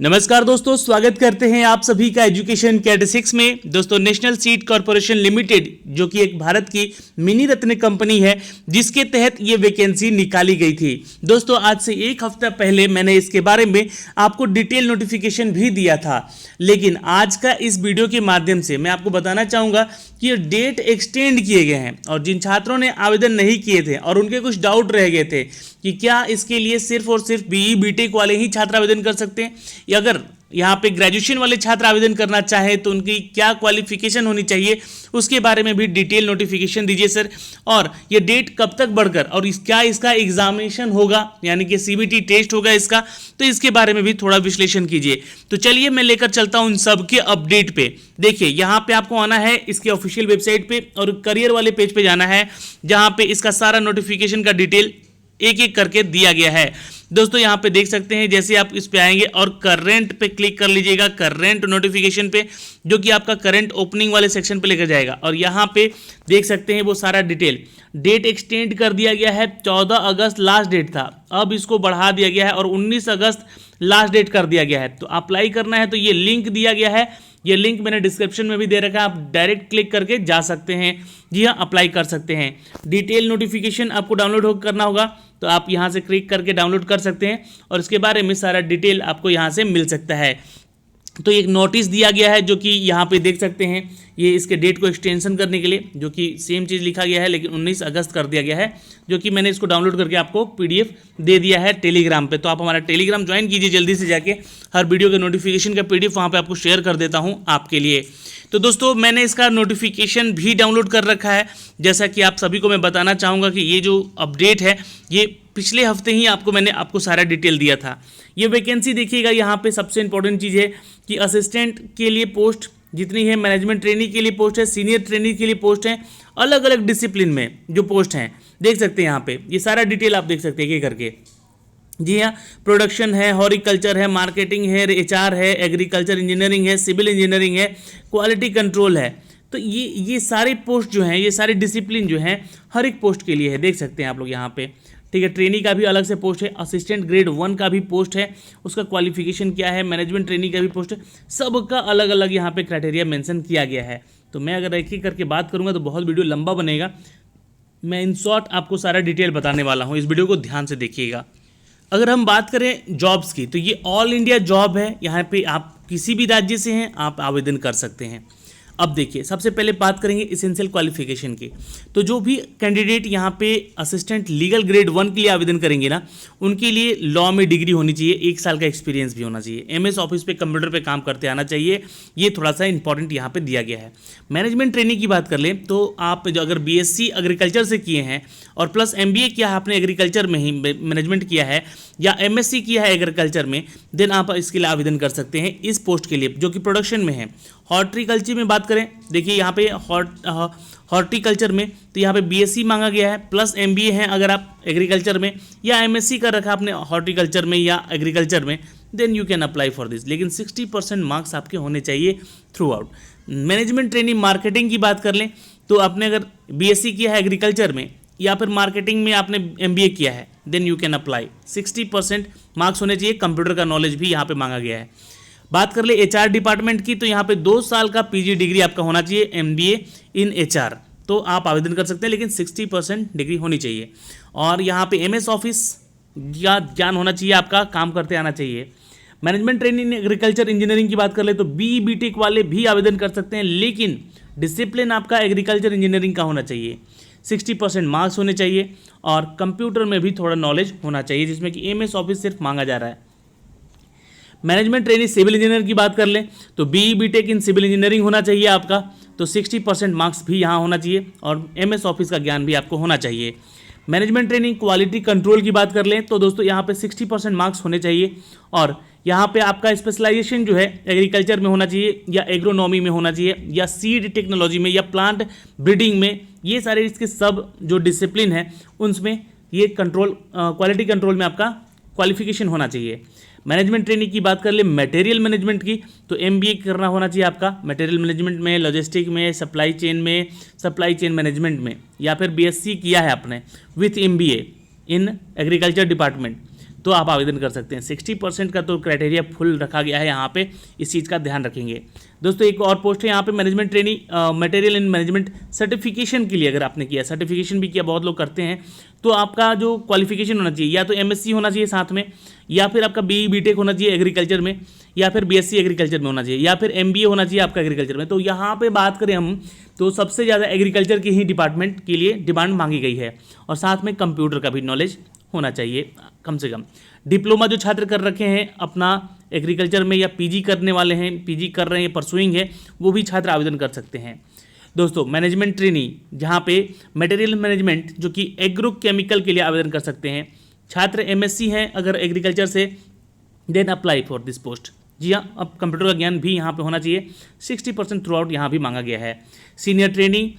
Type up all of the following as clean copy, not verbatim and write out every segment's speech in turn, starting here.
नमस्कार दोस्तों, स्वागत करते हैं आप सभी का एजुकेशन कैट 6 में। दोस्तों, नेशनल सीड कॉरपोरेशन लिमिटेड जो कि एक भारत की मिनी रत्न कंपनी है, जिसके तहत ये वैकेंसी निकाली गई थी। दोस्तों, आज से एक हफ्ता पहले मैंने इसके बारे में आपको डिटेल नोटिफिकेशन भी दिया था, लेकिन आज का इस वीडियो के माध्यम से मैं आपको बताना चाहूँगा कि ये डेट एक्सटेंड किए गए हैं। और जिन छात्रों ने आवेदन नहीं किए थे और उनके कुछ डाउट रह गए थे कि क्या इसके लिए सिर्फ और सिर्फ बीई बीटेक वाले ही छात्र आवेदन कर सकते हैं, या अगर यहाँ पे ग्रेजुएशन वाले छात्र आवेदन करना चाहे तो उनकी क्या क्वालिफिकेशन होनी चाहिए, उसके बारे में भी डिटेल नोटिफिकेशन दीजिए सर। और ये डेट कब तक बढ़कर और क्या इसका एग्जामिनेशन होगा, यानी कि सीबीटी टेस्ट होगा इसका, तो इसके बारे में भी थोड़ा विश्लेषण कीजिए। तो चलिए मैं लेकर चलता हूँ उन सब के अपडेट पे। देखिए, यहाँ पे आपको आना है इसके ऑफिशियल वेबसाइट पे और करियर वाले पेज पे जाना है, जहाँ पे इसका सारा नोटिफिकेशन का डिटेल एक एक करके दिया गया है। दोस्तों, यहाँ पे देख सकते हैं, जैसे आप इस पे आएंगे और करंट पे क्लिक कर लीजिएगा, करंट नोटिफिकेशन पे, जो कि आपका करंट ओपनिंग वाले सेक्शन पे लेकर जाएगा। और यहाँ पे देख सकते हैं वो सारा डिटेल। डेट एक्सटेंड कर दिया गया है, 14 अगस्त लास्ट डेट था, अब इसको बढ़ा दिया गया है और 19 अगस्त लास्ट डेट कर दिया गया है। तो अप्लाई करना है तो ये लिंक दिया गया है, ये लिंक मैंने डिस्क्रिप्शन में भी दे रखा है, आप डायरेक्ट क्लिक करके जा सकते हैं। जी हाँ, अप्लाई कर सकते हैं। डिटेल नोटिफिकेशन आपको डाउनलोड करना होगा, तो आप यहाँ से क्लिक करके डाउनलोड कर सकते हैं और इसके बारे में सारा डिटेल आपको यहाँ से मिल सकता है। तो एक नोटिस दिया गया है, जो कि यहाँ पे देख सकते हैं, ये इसके डेट को एक्सटेंशन करने के लिए, जो कि सेम चीज़ लिखा गया है लेकिन 19 अगस्त कर दिया गया है, जो कि मैंने इसको डाउनलोड करके आपको पीडीएफ दे दिया है टेलीग्राम पे। तो आप हमारा टेलीग्राम ज्वाइन कीजिए जल्दी से जाके, हर वीडियो के नोटिफिकेशन का पीडीएफ वहाँ पे आपको शेयर कर देता हूँ आपके लिए। तो दोस्तों, मैंने इसका नोटिफिकेशन भी डाउनलोड कर रखा है। जैसा कि आप सभी को मैं बताना चाहूँगा कि ये जो अपडेट है, ये पिछले हफ्ते ही मैंने आपको सारा डिटेल दिया था। ये वैकेंसी देखिएगा, यहाँ पे सबसे इंपॉर्टेंट चीज़ है कि असिस्टेंट के लिए पोस्ट जितनी है, मैनेजमेंट ट्रेनिंग के लिए पोस्ट है, सीनियर ट्रेनिंग के लिए पोस्ट है, अलग अलग डिसिप्लिन में जो पोस्ट हैं देख सकते हैं। यहाँ पे ये सारा डिटेल आप देख सकते हैं एक करके। जी हाँ, प्रोडक्शन है, हॉर्टिकल्चर है, मार्केटिंग है, एचआर है, एग्रीकल्चर इंजीनियरिंग है, सिविल इंजीनियरिंग है, क्वालिटी कंट्रोल है। तो ये सारे पोस्ट जो हैं, ये सारे डिसिप्लिन जो हैं, हर एक पोस्ट के लिए है, देख सकते हैं आप लोग यहाँ पे। ठीक है, ट्रेनी का भी अलग से पोस्ट है, असिस्टेंट ग्रेड 1 का भी पोस्ट है, उसका क्वालिफिकेशन क्या है, मैनेजमेंट ट्रेनिंग का भी पोस्ट है, सबका अलग अलग यहाँ पे क्राइटेरिया मेंशन किया गया है। तो मैं अगर एक एक करके बात करूँगा तो बहुत वीडियो लंबा बनेगा, मैं इन शॉर्ट आपको सारा डिटेल बताने वाला हूँ, इस वीडियो को ध्यान से देखिएगा। अगर हम बात करें जॉब्स की, तो ये ऑल इंडिया जॉब है, यहाँ पे आप किसी भी राज्य से हैं आप आवेदन कर सकते हैं। अब देखिए, सबसे पहले बात करेंगे इसेंशियल क्वालिफिकेशन की। तो जो भी कैंडिडेट यहाँ पे असिस्टेंट लीगल ग्रेड 1 के लिए आवेदन करेंगे ना, उनके लिए लॉ में डिग्री होनी चाहिए, 1 साल का एक्सपीरियंस भी होना चाहिए, एमएस ऑफिस पे कंप्यूटर पे काम करते आना चाहिए, ये थोड़ा सा इंपॉर्टेंट यहाँ पे दिया गया है। मैनेजमेंट ट्रेनिंग की बात कर लें तो आप जो अगर बीएससी एग्रीकल्चर से किए हैं और प्लस एमबीए किया है आपने एग्रीकल्चर में ही, मैनेजमेंट किया है, या एमएससी किया है एग्रीकल्चर में, देन आप इसके लिए आवेदन कर सकते हैं इस पोस्ट के लिए, जो कि प्रोडक्शन में है। हॉर्टिकल्चर में बात करें, देखिए यहाँ पे हॉर्टिकल्चर में तो यहाँ पे बीएससी मांगा गया है प्लस एमबीए है अगर आप एग्रीकल्चर में, या एमएससी कर रखा आपने हॉर्टिकल्चर में या एग्रीकल्चर में, then you can apply for this. लेकिन 60% मार्क्स आपके होने चाहिए throughout. Management training marketing की बात कर लें तो आपने अगर बीएससी किया है एग्रीकल्चर में या फिर मार्केटिंग में आपने एमबीए किया है, then you can apply. 60% marks होने चाहिए, कंप्यूटर का नॉलेज भी यहाँ पे मांगा गया है। बात कर ले एचआर डिपार्टमेंट की, तो यहाँ पे 2 साल का पीजी डिग्री आपका होना चाहिए, एमबीए इन एचआर, तो आप आवेदन कर सकते हैं, लेकिन 60% डिग्री होनी चाहिए। और यहाँ पे एमएस ऑफिस या ज्ञान होना चाहिए, आपका काम करते आना चाहिए। मैनेजमेंट ट्रेनिंग एग्रीकल्चर इंजीनियरिंग की बात कर ले तो बीई बीटेक वाले भी आवेदन कर सकते हैं, लेकिन डिसिप्लिन आपका एग्रीकल्चर इंजीनियरिंग का होना चाहिए, 60% मार्क्स होने चाहिए और कंप्यूटर में भी थोड़ा नॉलेज होना चाहिए, जिसमें कि एमएस ऑफिस सिर्फ मांगा जा रहा है। मैनेजमेंट ट्रेनिंग सिविल इंजीनियर की बात कर लें तो BE B Tech in civil engineering होना चाहिए आपका, तो 60% मार्क्स भी यहाँ होना चाहिए और एमएस ऑफिस का ज्ञान भी आपको होना चाहिए। मैनेजमेंट ट्रेनिंग क्वालिटी कंट्रोल की बात कर लें तो दोस्तों यहाँ पे 60% मार्क्स होने चाहिए और यहाँ पे आपका स्पेशलाइजेशन जो है एग्रीकल्चर में होना चाहिए या एग्रोनॉमी में होना चाहिए या सीड टेक्नोलॉजी में या प्लांट ब्रीडिंग में, ये सारे इसके सब जो डिसिप्लिन है उनमें ये कंट्रोल क्वालिटी कंट्रोल में आपका क्वालिफिकेशन होना चाहिए। मैनेजमेंट ट्रेनिंग की बात कर ले मटेरियल मैनेजमेंट की, तो एमबीए करना होना चाहिए आपका मटेरियल मैनेजमेंट में, लॉजिस्टिक में, सप्लाई चेन मैनेजमेंट में, या फिर बीएससी किया है आपने with MBA in agriculture department, तो आप आवेदन कर सकते हैं। 60% का तो क्राइटेरिया फुल रखा गया है यहाँ पे, इस चीज़ का ध्यान रखेंगे। दोस्तों एक और पोस्ट है यहाँ पे management training material in management certification के लिए, अगर आपने किया, सर्टिफिकेशन भी किया, बहुत लोग करते हैं, तो आपका जो क्वालिफिकेशन होना चाहिए या तो एमएससी होना चाहिए साथ में, या फिर आपका बीई बीटेक होना चाहिए एग्रीकल्चर में, या फिर बीएससी एग्रीकल्चर में होना चाहिए, या फिर एमबीए होना चाहिए आपका एग्रीकल्चर में। तो यहाँ पे बात करें हम तो सबसे ज़्यादा एग्रीकल्चर के ही डिपार्टमेंट के लिए डिमांड मांगी गई है, और साथ में कंप्यूटर का भी नॉलेज होना चाहिए कम से कम। डिप्लोमा जो छात्र कर रखे हैं अपना एग्रीकल्चर में, या पीजी करने वाले हैं, पीजी कर रहे हैं, परसुइंग है, वो भी छात्र आवेदन कर सकते हैं। दोस्तों मैनेजमेंट ट्रेनिंग जहाँ पे मटेरियल मैनेजमेंट जो कि एग्रो केमिकल के लिए आवेदन कर सकते हैं छात्र, एमएससी हैं अगर एग्रीकल्चर से, then apply for this post. जी हाँ, अब कंप्यूटर का ज्ञान भी यहाँ पे होना चाहिए, 60% थ्रू आउट यहाँ भी मांगा गया है। सीनियर ट्रेनिंग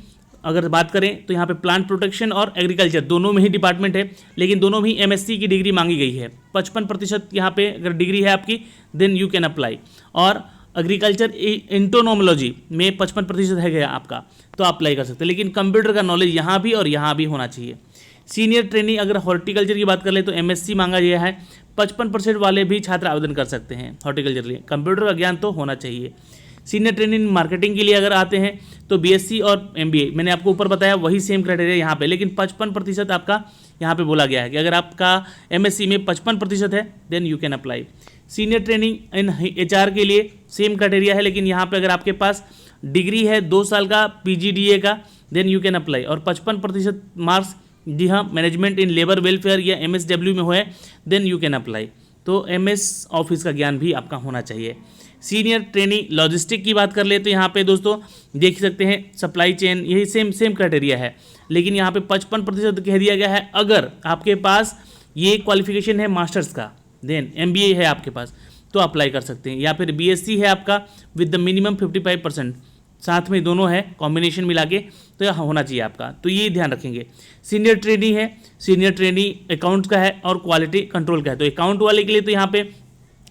अगर बात करें तो यहाँ पे प्लांट प्रोटेक्शन और एग्रीकल्चर दोनों में ही डिपार्टमेंट है, लेकिन दोनों में ही एमएससी की डिग्री मांगी गई है। 55% यहाँ पे अगर डिग्री है आपकी, देन यू कैन अप्लाई। और एग्रीकल्चर इंटोनोमोलॉजी में 55% है गया आपका, तो आप अप्लाई कर सकते हैं, लेकिन कंप्यूटर का नॉलेज यहाँ भी और यहाँ भी होना चाहिए। सीनियर ट्रेनिंग अगर हॉर्टिकल्चर की बात कर ले तो एमएससी मांगा गया है, 55% वाले भी छात्र आवेदन कर सकते हैं हॉर्टिकल्चर के लिए, कंप्यूटर का ज्ञान तो होना चाहिए। सीनियर ट्रेनिंग मार्केटिंग के लिए अगर आते हैं तो बीएससी और एमबीए, मैंने आपको ऊपर बताया वही सेम क्राइटेरिया यहाँ पे, लेकिन 55% आपका यहाँ पे बोला गया है कि अगर आपका एमएससी में 55% है then you can apply. Senior training in HR के लिए सेम क्राइटेरिया है, लेकिन यहाँ पे अगर आपके पास डिग्री है 2 साल का पीजीडीए का, देन यू कैन अप्लाई। और 55% मार्क्स, जी हाँ, मैनेजमेंट इन लेबर वेलफेयर या एमएसडब्ल्यू में हो है, देन यू कैन अप्लाई। तो एमएस ऑफिस का ज्ञान भी आपका होना चाहिए। सीनियर ट्रेनिंग लॉजिस्टिक की बात कर ले तो यहाँ पे दोस्तों देख सकते हैं सप्लाई चेन, यही सेम क्राइटेरिया है, लेकिन यहाँ पे 55% कह दिया गया है। अगर आपके पास ये क्वालिफिकेशन है मास्टर्स का, देन एमबीए है आपके पास, तो अप्लाई कर सकते हैं, या फिर बीएससी है आपका विद द मिनिमम 55%, साथ में दोनों है कॉम्बिनेशन मिला के, तो यह होना चाहिए आपका, तो ये ध्यान रखेंगे। सीनियर ट्रेनिंग है, सीनियर ट्रेनिंग अकाउंट का है और क्वालिटी कंट्रोल का है, तो अकाउंट वाले के लिए तो यहाँ पे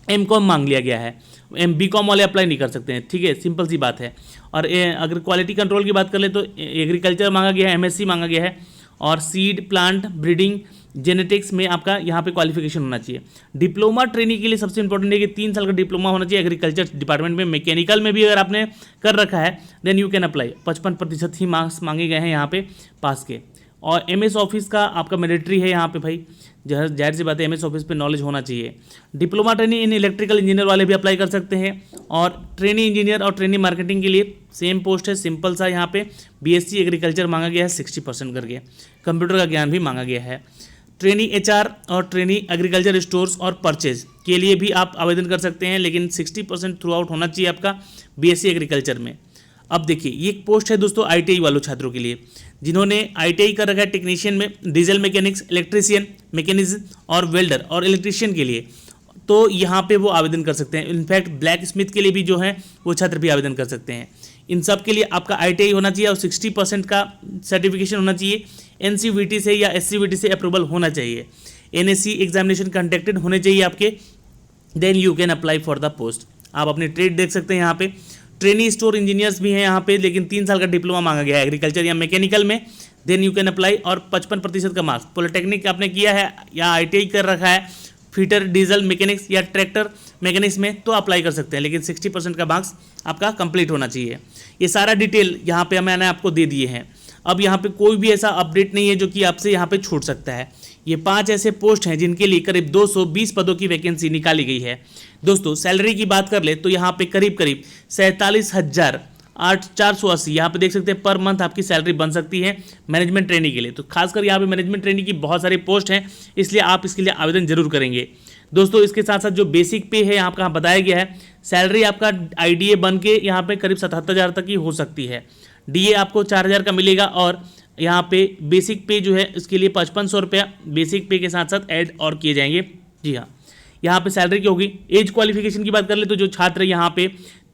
एमकॉम मांग लिया गया है, बीकॉम वाले अप्लाई नहीं कर सकते हैं, ठीक है, सिंपल सी बात है। और अगर क्वालिटी कंट्रोल की बात कर ले तो एग्रीकल्चर मांगा गया है, एमएससी मांगा गया है, और सीड प्लांट ब्रीडिंग जेनेटिक्स में आपका यहाँ पे क्वालिफिकेशन होना चाहिए। डिप्लोमा ट्रेनिंग के लिए सबसे इंपॉर्टेंट है कि 3 साल का डिप्लोमा होना चाहिए एग्रीकल्चर डिपार्टमेंट में। मैकेनिकल में भी अगर आपने कर रखा है देन यू कैन अप्लाई, 55% ही मार्क्स मांगे गए हैं यहाँ पे पास के। और एमएस ऑफिस का आपका मैंडेटरी है यहाँ पे भाई, जाहिर सी बात है एमएस ऑफिस पे नॉलेज होना चाहिए। Diploma training in electrical engineer वाले भी अप्लाई कर सकते हैं, और ट्रेनिंग इंजीनियर और ट्रेनिंग मार्केटिंग के लिए सेम पोस्ट है, सिंपल सा यहाँ पे बीएससी एग्रीकल्चर मांगा गया है 60% करके, कंप्यूटर का ज्ञान भी मांगा गया है। ट्रेनिंग एचआर और ट्रेनिंग एग्रीकल्चर स्टोर्स और परचेज के लिए भी आप आवेदन कर सकते हैं, लेकिन 60% थ्रू आउट होना चाहिए आपका बीएससी एग्रीकल्चर में। अब देखिए ये एक पोस्ट है दोस्तों आईटीआई वालों छात्रों के लिए, जिन्होंने आईटीआई कर रखा है टेक्नीशियन में, डीजल मैकेनिक्स, इलेक्ट्रीशियन, मैकेनिज्म और वेल्डर और इलेक्ट्रीशियन के लिए, तो यहाँ पे वो आवेदन कर सकते हैं। इनफैक्ट ब्लैक स्मिथ के लिए भी जो है वो छात्र भी आवेदन कर सकते हैं। इन सब के लिए आपका आईटीआई होना चाहिए और 60% का सर्टिफिकेशन होना चाहिए, एनसीवीटी से या एससीवीटी से अप्रूवल होना चाहिए, एनएससी एग्जामिनेशन कंडक्टेड होने चाहिए आपके, then you can apply for the post. आप अपनी ट्रेड देख सकते हैं यहाँ पे, ट्रेनिंग स्टोर इंजीनियर्स भी हैं यहाँ पे, लेकिन 3 साल का डिप्लोमा मांगा गया है एग्रीकल्चर या मैकेनिकल में, देन यू कैन अप्लाई। और 55% का मार्क्स, पॉलिटेक्निक आपने किया है या आईटीआई कर रखा है फीटर डीजल मैकेनिक्स या ट्रैक्टर मैकेनिक्स में, तो अप्लाई कर सकते हैं, लेकिन 60% का मार्क्स आपका कंप्लीट होना चाहिए। ये सारा डिटेल यहाँ पे मैंने आपको दे दिए हैं। अब यहाँ पे कोई भी ऐसा अपडेट नहीं है जो कि आपसे यहाँ पे छूट सकता है। ये 5 ऐसे पोस्ट हैं जिनके लिए करीब 220 पदों की वैकेंसी निकाली गई है। दोस्तों सैलरी की बात कर ले तो यहाँ पे करीब 47,480 यहाँ पे देख सकते हैं पर मंथ आपकी सैलरी बन सकती है मैनेजमेंट ट्रेनिंग के लिए। तो खासकर यहाँ पे मैनेजमेंट ट्रेनिंग की बहुत सारी पोस्ट हैं, इसलिए आप इसके लिए आवेदन जरूर करेंगे। दोस्तों इसके साथ साथ जो बेसिक पे है यहाँ का बताया गया है, सैलरी आपका आईडीए बन के यहाँ पे करीब 77,000 तक की हो सकती है, डीए आपको 4,000 का मिलेगा, और यहाँ पे बेसिक पे जो है इसके लिए 5500 रुपया बेसिक पे के साथ साथ ऐड और किए जाएंगे। जी हाँ, यहाँ पे सैलरी क्या होगी। एज क्वालिफिकेशन की बात कर ले तो जो छात्र यहाँ पे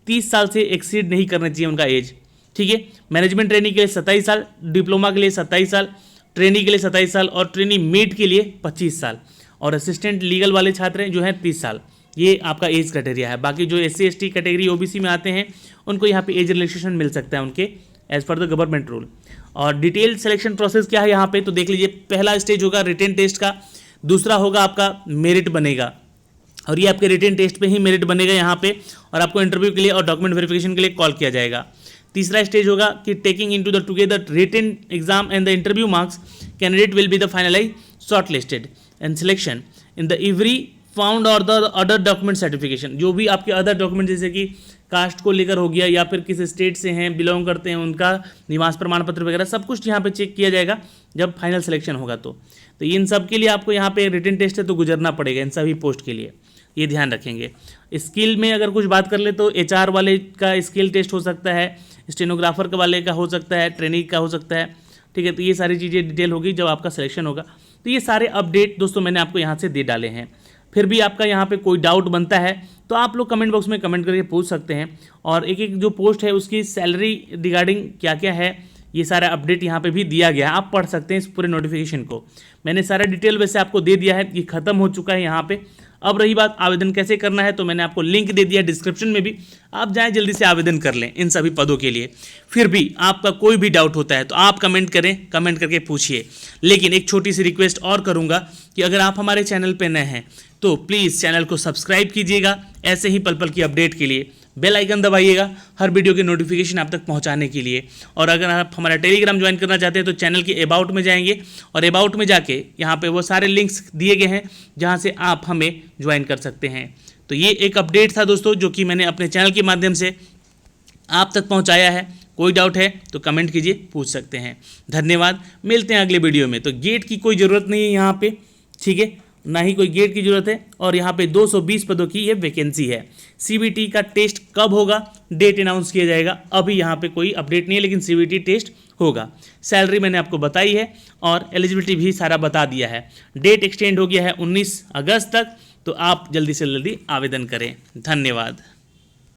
30 साल से एक्सीड नहीं करना चाहिए उनका एज, ठीक है। मैनेजमेंट ट्रेनिंग के लिए 27 साल, डिप्लोमा के लिए 27 साल, ट्रेनिंग के लिए 27 साल और ट्रेनिंग मेट के लिए 25 साल, और असिस्टेंट लीगल वाले छात्र हैं जो हैं 30 साल। ये आपका एज क्राइटेरिया है। बाकी जो SC ST कैटेगरी OBC में आते हैं उनको यहाँ पे एज रिलैक्सेशन मिल सकता है उनके एज पर द गवर्नमेंट रूल। और डिटेल सिलेक्शन प्रोसेस क्या है यहाँ पे तो देख लीजिए। पहला स्टेज होगा रिटेन टेस्ट का, दूसरा होगा आपका मेरिट बनेगा, और ये आपके रिटन टेस्ट पे ही मेरिट बनेगा यहाँ पे, और आपको इंटरव्यू के लिए और डॉक्यूमेंट वेरिफिकेशन के लिए कॉल किया जाएगा। तीसरा स्टेज होगा कि taking into the together written exam and the interview marks, candidate will be the finalize short listed and selection in the every found और द अदर डॉक्यूमेंट सर्टिफिकेशन। जो भी आपके अदर डॉक्यूमेंट जैसे कि कास्ट को लेकर हो गया, या फिर किस स्टेट से हैं, बिलोंग करते हैं, उनका निवास प्रमाण पत्र वगैरह सब कुछ यहाँ पे चेक किया जाएगा जब फाइनल सिलेक्शन होगा। तो इन सब के लिए आपको यहाँ पे रिटन टेस्ट है तो गुजरना पड़ेगा इन सभी पोस्ट के लिए, ये ध्यान रखेंगे। स्किल में अगर कुछ बात कर ले तो HR वाले का स्किल टेस्ट हो सकता है, स्टेनोग्राफर वाले का हो सकता है, ट्रेनिंग का हो सकता है, ठीक है। तो ये सारी चीज़ें डिटेल होगी जब आपका सिलेक्शन होगा। तो ये सारे अपडेट दोस्तों मैंने आपको यहाँ से दे डाले हैं। फिर भी आपका यहाँ पे कोई डाउट बनता है तो आप लोग कमेंट बॉक्स में कमेंट करके पूछ सकते हैं, और एक एक जो पोस्ट है उसकी सैलरी रिगार्डिंग क्या क्या है ये सारा अपडेट यहाँ पे भी दिया गया है, आप पढ़ सकते हैं इस पूरे नोटिफिकेशन को। मैंने सारा डिटेल वैसे आपको दे दिया है, ये खत्म हो चुका है यहाँ पे। अब रही बात आवेदन कैसे करना है, तो मैंने आपको लिंक दे दिया डिस्क्रिप्शन में भी, आप जाएं जल्दी से आवेदन कर लें इन सभी पदों के लिए। फिर भी आपका कोई भी डाउट होता है तो आप कमेंट करें, कमेंट करके पूछिए। लेकिन एक छोटी सी रिक्वेस्ट और करूंगा कि अगर आप हमारे चैनल पे नए हैं तो प्लीज़ चैनल को सब्सक्राइब कीजिएगा, ऐसे ही पल पल की अपडेट के लिए बेल आइकन दबाइएगा हर वीडियो के नोटिफिकेशन आप तक पहुंचाने के लिए। और अगर आप हमारा टेलीग्राम ज्वाइन करना चाहते हैं तो चैनल के अबाउट में जाएंगे, और अबाउट में जाके यहाँ पे वो सारे लिंक्स दिए गए हैं जहाँ से आप हमें ज्वाइन कर सकते हैं। तो ये एक अपडेट था दोस्तों जो कि मैंने अपने चैनल के माध्यम से आप तक पहुँचाया है। कोई डाउट है तो कमेंट कीजिए, पूछ सकते हैं। धन्यवाद, मिलते हैं अगले वीडियो में। तो गेट की कोई ज़रूरत नहीं है यहाँ पे, ठीक है, ना ही कोई गेट की जरूरत है, और यहाँ पे 220 पदों की ये वैकेंसी है। CBT का टेस्ट कब होगा, डेट अनाउंस किया जाएगा, अभी यहाँ पे कोई अपडेट नहीं है, लेकिन CBT टेस्ट होगा। सैलरी मैंने आपको बताई है और एलिजिबिलिटी भी सारा बता दिया है। डेट एक्सटेंड हो गया है 19 अगस्त तक, तो आप जल्दी से जल्दी आवेदन करें। धन्यवाद।